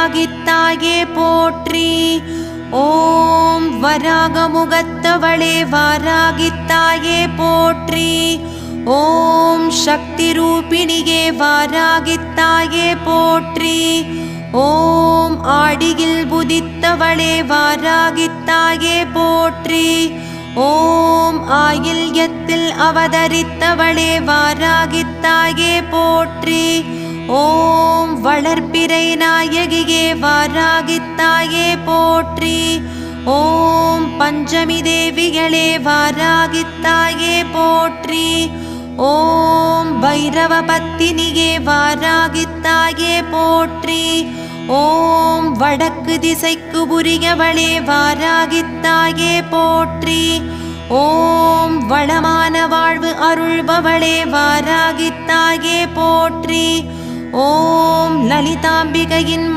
வாராகித்தாயே போற்றி. ஓம் வராகமுகத்தவளே வாராகித்தாயே போற்றி. ஓம் சக்தி ரூபிணியே வாராகித்தாயே போற்றி. ஓம் ஆடியில் புதித்தவளே வாராகித்தாயே போற்றி. ஓம் ஆயில்யத்தில் அவதரித்தவளே வாராகித்தாயே போற்றி. ஓம் வளர்ப்பிறை நாயகியே வாராகித்தாயே போற்றி. ஓம் பஞ்சமி தேவிகளே வாராகித்தாயே போற்றி. ஓம் பைரவ பத்தினியே வாராகித்தாயே போற்றி. ஓம் வடக்கு திசைக்கு உரியவளே வாராகித்தாயே போற்றி. ஓம் வளமான வாழ்வு அருள்பவளே வாராகித்தாயே போற்றி. ஓம் லலிதாம்பிகையின்